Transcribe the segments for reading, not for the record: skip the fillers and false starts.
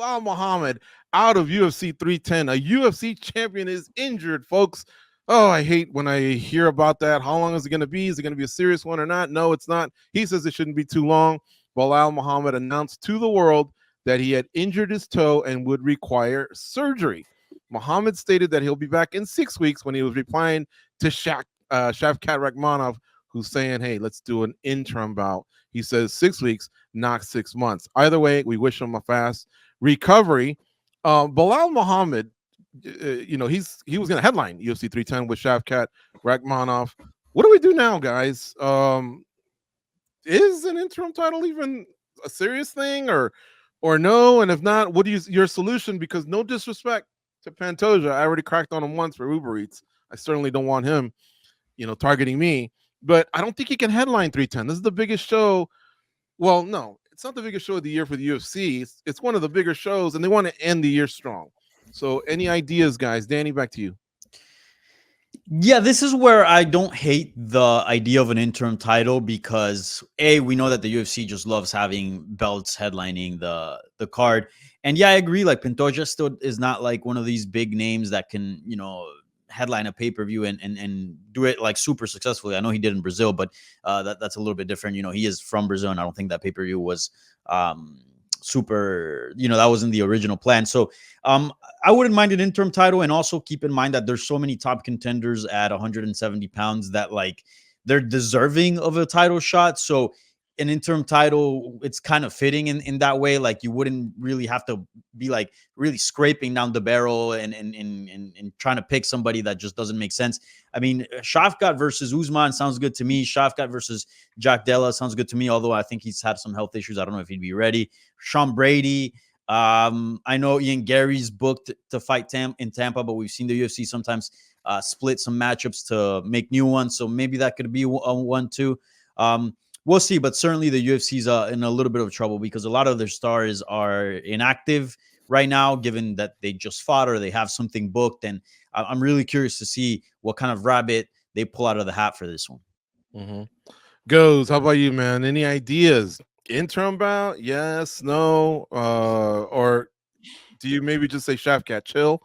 Belal Muhammad out of UFC 310. A UFC champion is injured, folks. Oh, I hate when I hear about that. How long is it going to be? Is it going to be a serious one or not? No, it's not. He says it shouldn't be too long. Belal Muhammad announced to the world that he had injured his toe and would require surgery. Muhammad stated that he'll be back in 6 weeks when he was replying to Shavkat Rakhmonov, who's saying, hey, let's do an interim bout. He says 6 weeks, not 6 months. Either way, we wish him a fast recovery. Belal Muhammad, he was going to headline UFC 310 with Shavkat Rakhmonov. What do we do now, guys? Is an interim title even a serious thing, or no? And if not, what is your solution? Because no disrespect to Pantoja, I already cracked on him once for Uber Eats. I certainly don't want him, targeting me. But I don't think he can headline 310. This is the biggest show. Well, no, it's not the biggest show of the year for the UFC. It's one of the bigger shows, and they want to end the year strong. So any ideas, guys? Danny, back to you. Yeah, this is where I don't hate the idea of an interim title because we know that the UFC just loves having belts headlining the card. And yeah, I agree. Like Pantoja still is not like one of these big names that can, headline a pay-per-view and do it like super successfully. I know he did in Brazil, but that's a little bit different. He is from Brazil, and I don't think that pay-per-view was super, that wasn't the original plan. So I wouldn't mind an interim title, and also keep in mind that there's so many top contenders at 170 pounds that like they're deserving of a title shot. So an interim title, it's kind of fitting in that way. Like you wouldn't really have to be like really scraping down the barrel and trying to pick somebody that just doesn't make sense. I mean, Shavkat versus Usman sounds good to me. Shavkat versus Jack Della sounds good to me, although I think he's had some health issues. I don't know if he'd be ready. Sean Brady. I know Ian Gary's booked to fight in Tampa, but we've seen the UFC sometimes split some matchups to make new ones. So maybe that could be one too. We'll see, but certainly the UFC's in a little bit of trouble because a lot of their stars are inactive right now, given that they just fought or they have something booked. And I'm really curious to see what kind of rabbit they pull out of the hat for this one. Mm-hmm. Goes, how about you, man? Any ideas? Interim bout? Yes, no, or do you maybe just say Shavkat, chill?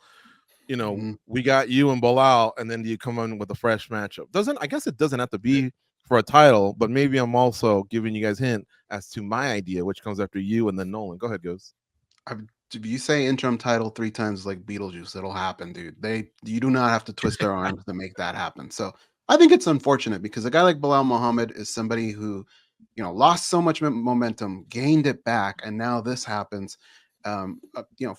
We got you and Belal, and then do you come in with a fresh matchup? I guess it doesn't have to be for a title, but maybe I'm also giving you guys a hint as to my idea, which comes after you and then Nolan. Go ahead, Goes. If you say interim title 3 times like Beetlejuice, it'll happen, dude. You do not have to twist their arms to make that happen. So I think it's unfortunate because a guy like Belal Muhammad is somebody who, lost so much momentum, gained it back, and now this happens.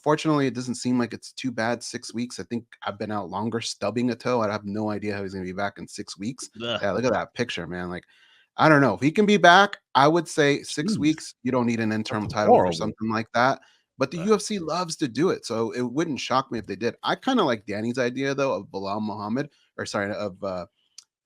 Fortunately, it doesn't seem like it's too bad. 6 weeks. I think I've been out longer stubbing a toe. I have no idea how he's going to be back in 6 weeks. Yeah, look at that picture, man. Like, I don't know if he can be back. I would say 6 weeks. You don't need an interim title for something like that. But the UFC loves to do it, so it wouldn't shock me if they did. I kind of like Danny's idea though of Belal Muhammad, of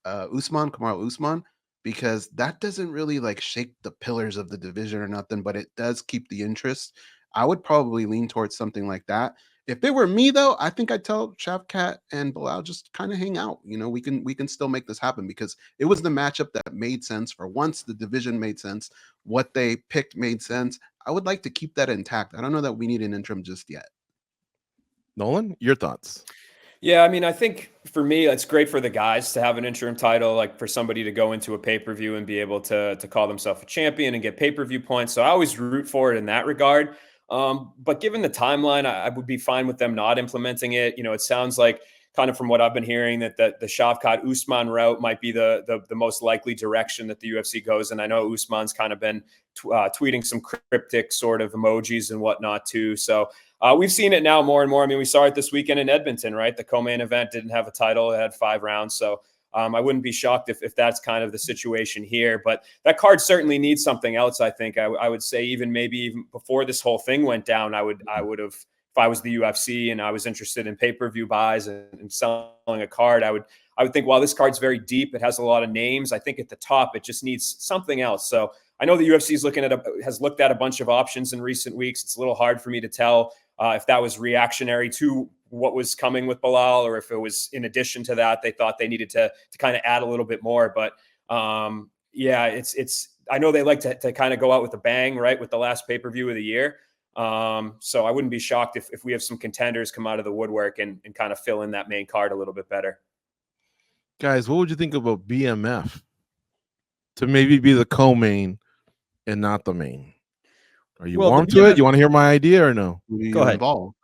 Usman, Kamaru Usman, because that doesn't really like shake the pillars of the division or nothing, but it does keep the interest. I would probably lean towards something like that. If it were me though, I think I'd tell Shavkat and Belal just kind of hang out. We can still make this happen because it was the matchup that made sense. For once, the division made sense. What they picked made sense. I would like to keep that intact. I don't know that we need an interim just yet. Nolan, your thoughts? Yeah, I mean, I think for me, it's great for the guys to have an interim title, like for somebody to go into a pay-per-view and be able to call themselves a champion and get pay-per-view points. So I always root for it in that regard. But given the timeline, I would be fine with them not implementing it. It sounds like kind of from what I've been hearing that the Shavkat Usman route might be the most likely direction that the UFC goes. And I know Usman's kind of been tweeting some cryptic sort of emojis and whatnot too. So we've seen it now more and more. I mean, we saw it this weekend in Edmonton, right? The co-main event didn't have a title. It had 5 rounds. So I wouldn't be shocked if that's kind of the situation here. But that card certainly needs something else, I think. I would say maybe even before this whole thing went down, I would have, if I was the UFC and I was interested in pay-per-view buys and selling a card, I would think, while this card's very deep, it has a lot of names. I think at the top, it just needs something else. So I know the UFC has looked at a bunch of options in recent weeks. It's a little hard for me to tell if that was reactionary to what was coming with Belal, or if it was in addition to that, they thought they needed to kind of add a little bit more. But yeah, it's I know they like to kind of go out with a bang, right, with the last pay-per-view of the year. So I wouldn't be shocked if we have some contenders come out of the woodwork and kind of fill in that main card a little bit better. Guys, what would you think about BMF to maybe be the co-main and not the main? Are you warm to it? You want to hear my idea or no? Go ahead. Involved?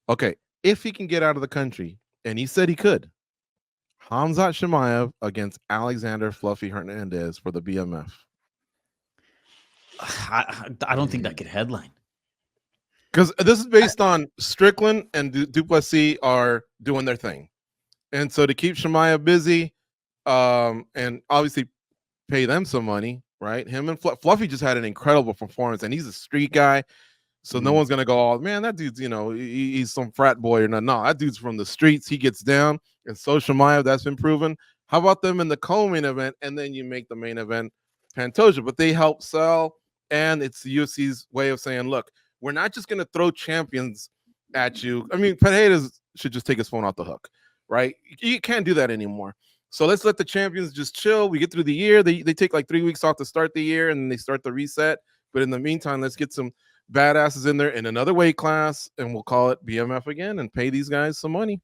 Okay, if he can get out of the country, and he said he could, Hamzat Chimaev against Alexander Fluffy Hernandez for the BMF. I don't think that could headline. Because this is based on Strickland and Duplessis are doing their thing. And so to keep Chimaev busy and obviously pay them some money, right? Him and Fluffy just had an incredible performance, and he's a street guy. So no one's going to go, oh, man, that dude's, he's some frat boy or not. No, that dude's from the streets. He gets down. And so Chimaev, that's been proven. How about them in the co-main event? And then you make the main event Pantoja. But they help sell. And it's the UFC's way of saying, look, we're not just going to throw champions at you. I mean, Paredes should just take his phone off the hook, right? You can't do that anymore. So let's let the champions just chill. We get through the year. They take like 3 weeks off to start the year, and then they start the reset. But in the meantime, let's get some badasses in there in another weight class, and we'll call it BMF again and pay these guys some money.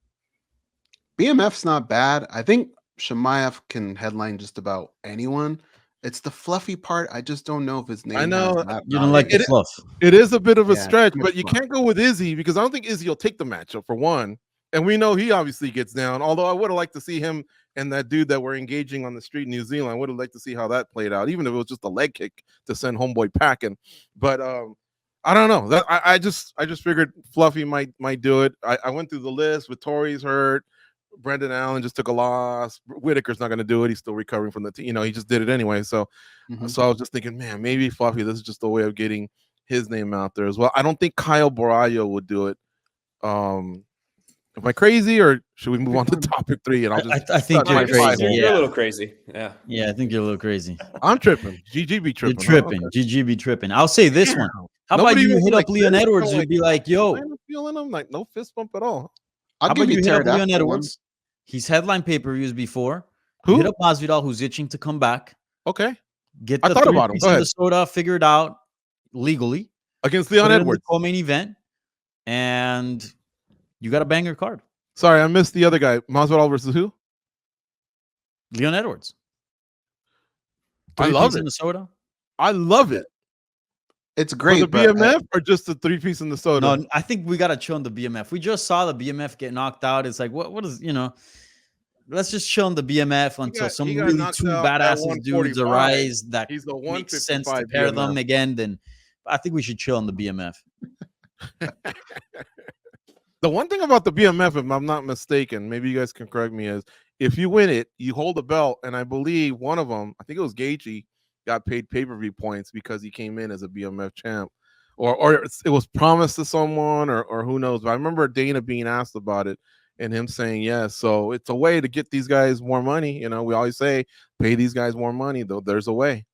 BMF's not bad. I think Chimaev can headline just about anyone. It's the Fluffy part. I just don't know if his name. I know you don't like the fluff. It is a bit of a stretch, too but much you fluff. can't go with Izzy because I don't think Izzy will take the matchup for one. And we know he obviously gets down. Although I would have liked to see him and that dude that we're engaging on the street in New Zealand. I would have liked to see how that played out, even if it was just a leg kick to send homeboy packing. But I don't know. That I just figured Fluffy might do it. I went through the list with Torrey's hurt. Brendan Allen just took a loss. Whitaker's not going to do it. He's still recovering from he just did it anyway. So I was just thinking, man, maybe Fluffy, this is just a way of getting his name out there as well. I don't think Kyle Borrallo would do it. Am I crazy, or should we move on to topic 3? And I think you're crazy. You're a little crazy. Yeah, I think you're a little crazy. I'm tripping. GG be tripping. You're tripping. GG be tripping. I'll say this one. How about you hit up Leon Edwards and be like, yo, I'm feeling him like no fist bump at all. How about you hit up Leon Edwards? He's headline pay-per-views before. Who? Hit up Masvidal, who's itching to come back. Okay. Get the 3-piece in the soda figured out legally against Leon Edwards, co-main event, and you got a banger card. Sorry, I missed the other guy. Masvidal versus who? Leon Edwards. I love it. In the soda. I love it. It's great. For the BMF or just the 3-piece in the soda? No, I think we got to chill on the BMF. We just saw the BMF get knocked out. It's like, what is, let's just chill on the BMF until some really two badasses dudes arise that makes sense to pair them again. Then I think we should chill on the BMF. The one thing about the BMF, if I'm not mistaken, maybe you guys can correct me, is if you win it, you hold the belt. And I believe one of them, I think it was Gaethje, got paid pay-per-view points because he came in as a BMF champ. Or it was promised to someone, or who knows. But I remember Dana being asked about it and him saying yes. So it's a way to get these guys more money. We always say, pay these guys more money, though. There's a way.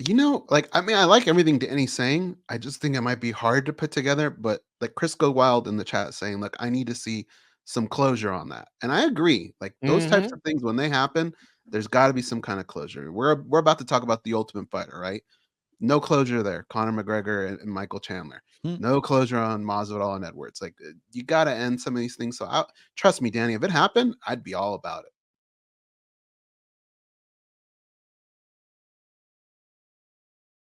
I like everything Danny's saying. I just think it might be hard to put together. But like Chris Go Wild in the chat saying, look, I need to see some closure on that. And I agree. Like those types of things, when they happen, there's got to be some kind of closure. We're about to talk about the Ultimate Fighter, right? No closure there. Conor McGregor and Michael Chandler. No closure on Masvidal and Edwards. Like you got to end some of these things. So trust me, Danny, if it happened, I'd be all about it.